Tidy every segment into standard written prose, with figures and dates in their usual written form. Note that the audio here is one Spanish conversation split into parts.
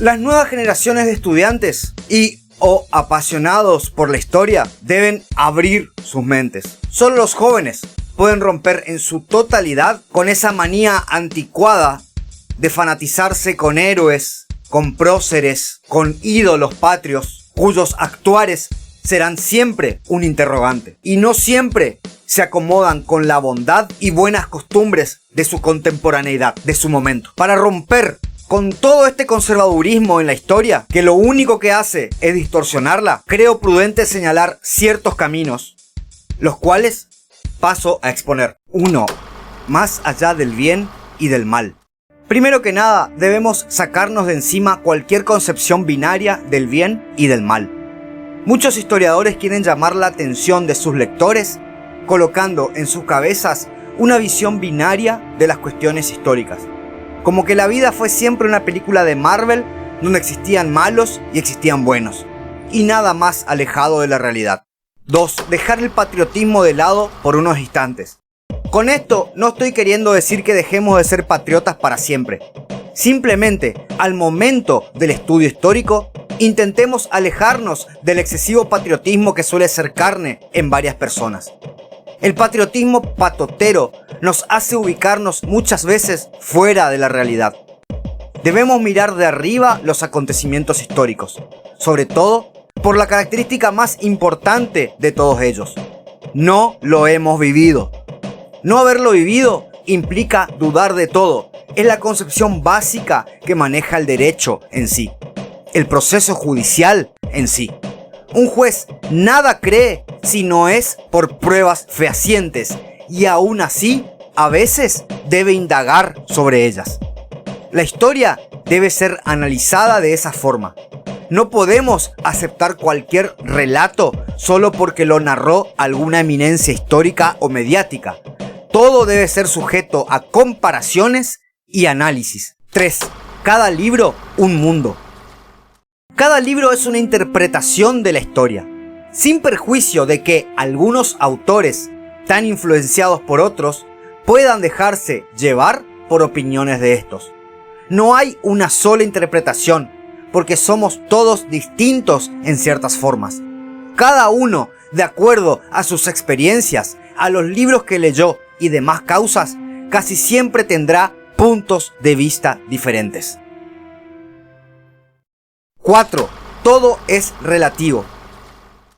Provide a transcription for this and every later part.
Las nuevas generaciones de estudiantes o apasionados por la historia deben abrir sus mentes. Solo los jóvenes pueden romper en su totalidad con esa manía anticuada de fanatizarse con héroes, con próceres, con ídolos patrios, cuyos actuares serán siempre un interrogante y no siempre se acomodan con la bondad y buenas costumbres de su contemporaneidad, de su momento. Para romper con todo este conservadurismo en la historia, que lo único que hace es distorsionarla, creo prudente señalar ciertos caminos, los cuales paso a exponer. 1. Más allá del bien y del mal. Primero que nada, debemos sacarnos de encima cualquier concepción binaria del bien y del mal. Muchos historiadores quieren llamar la atención de sus lectores colocando en sus cabezas una visión binaria de las cuestiones históricas. Como que la vida fue siempre una película de Marvel donde existían malos y existían buenos, y nada más alejado de la realidad. 2. Dejar el patriotismo de lado por unos instantes. Con esto no estoy queriendo decir que dejemos de ser patriotas para siempre. Simplemente, al momento del estudio histórico, intentemos alejarnos del excesivo patriotismo que suele ser carne en varias personas. El patriotismo patotero nos hace ubicarnos muchas veces fuera de la realidad. Debemos mirar de arriba los acontecimientos históricos, sobre todo por la característica más importante de todos ellos: no lo hemos vivido. No haberlo vivido implica dudar de todo. Es la concepción básica que maneja el derecho en sí, el proceso judicial en sí. Un juez nada cree si no es por pruebas fehacientes, y aún así, a veces debe indagar sobre ellas. La historia debe ser analizada de esa forma. No podemos aceptar cualquier relato solo porque lo narró alguna eminencia histórica o mediática. Todo debe ser sujeto a comparaciones y análisis. 3. Cada libro, un mundo. Cada libro es una interpretación de la historia, sin perjuicio de que algunos autores, tan influenciados por otros, puedan dejarse llevar por opiniones de estos. No hay una sola interpretación, porque somos todos distintos en ciertas formas. Cada uno, de acuerdo a sus experiencias, a los libros que leyó y demás causas, casi siempre tendrá puntos de vista diferentes. 4. Todo es relativo.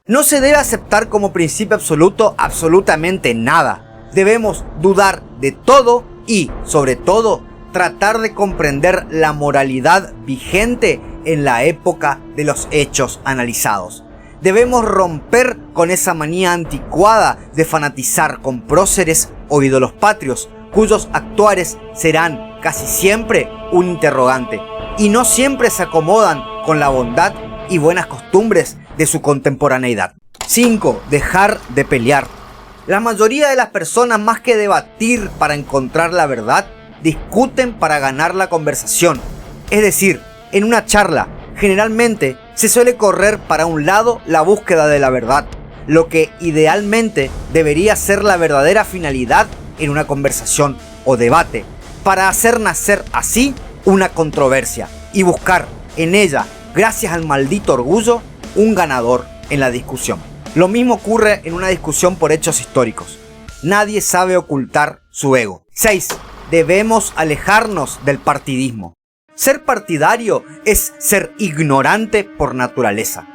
No se debe aceptar como principio absoluto absolutamente nada. Debemos dudar de todo y, sobre todo, tratar de comprender la moralidad vigente en la época de los hechos analizados. Debemos romper con esa manía anticuada de fanatizar con próceres o ídolos patrios, cuyos actuares serán casi siempre un interrogante y no siempre se acomodan con la bondad y buenas costumbres de su contemporaneidad. 5. Dejar de pelear. La mayoría de las personas, más que debatir para encontrar la verdad, discuten para ganar la conversación. Es decir, en una charla, generalmente se suele correr para un lado la búsqueda de la verdad, lo que idealmente debería ser la verdadera finalidad en una conversación o debate, para hacer nacer así una controversia y buscar en ella, gracias al maldito orgullo, un ganador en la discusión. Lo mismo ocurre en una discusión por hechos históricos. Nadie sabe ocultar su ego. 6. Debemos alejarnos del partidismo. Ser partidario es ser ignorante por naturaleza.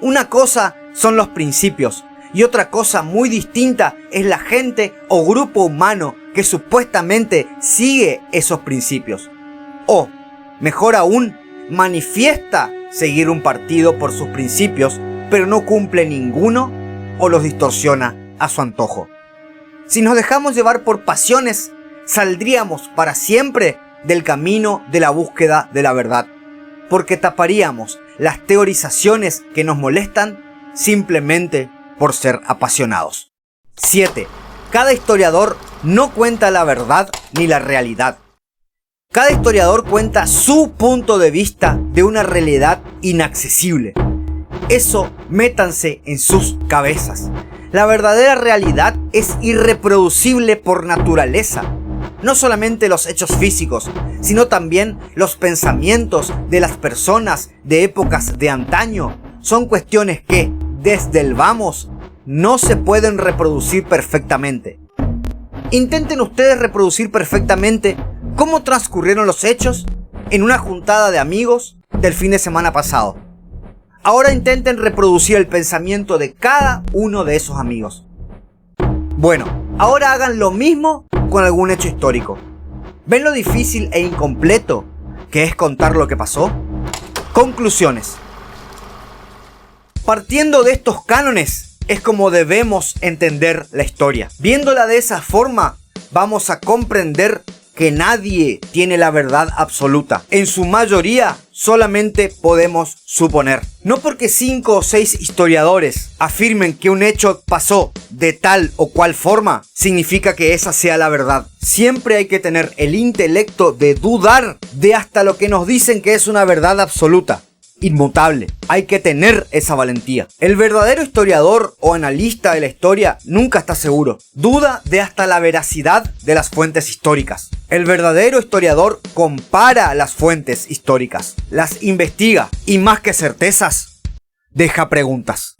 Una cosa son los principios y otra cosa muy distinta es la gente o grupo humano que supuestamente sigue esos principios. O, mejor aún, manifiesta seguir un partido por sus principios, pero no cumple ninguno o los distorsiona a su antojo. Si nos dejamos llevar por pasiones, saldríamos para siempre del camino de la búsqueda de la verdad, porque taparíamos las teorizaciones que nos molestan simplemente por ser apasionados. 7. Cada historiador no cuenta la verdad ni la realidad. Cada historiador cuenta su punto de vista de una realidad inaccesible. Eso métanse en sus cabezas. La verdadera realidad es irreproducible por naturaleza. no solamente los hechos físicos, sino también los pensamientos de las personas de épocas de antaño, son cuestiones que, desde el vamos, no se pueden reproducir perfectamente. Intenten ustedes reproducir perfectamente cómo transcurrieron los hechos en una juntada de amigos del fin de semana pasado. Ahora intenten reproducir el pensamiento de cada uno de esos amigos. Bueno, ahora hagan lo mismo con algún hecho histórico. ¿Ven lo difícil e incompleto que es contar lo que pasó? Conclusiones. Partiendo de estos cánones es como debemos entender la historia. Viéndola de esa forma, vamos a comprender que nadie tiene la verdad absoluta. En su mayoría, solamente podemos suponer. No porque 5 o 6 historiadores afirmen que un hecho pasó de tal o cual forma, significa que esa sea la verdad. Siempre hay que tener el intelecto de dudar de hasta lo que nos dicen que es una verdad absoluta, inmutable. Hay que tener esa valentía. El verdadero historiador o analista de la historia nunca está seguro. Duda de hasta la veracidad de las fuentes históricas. El verdadero historiador compara las fuentes históricas, las investiga y más que certezas, deja preguntas.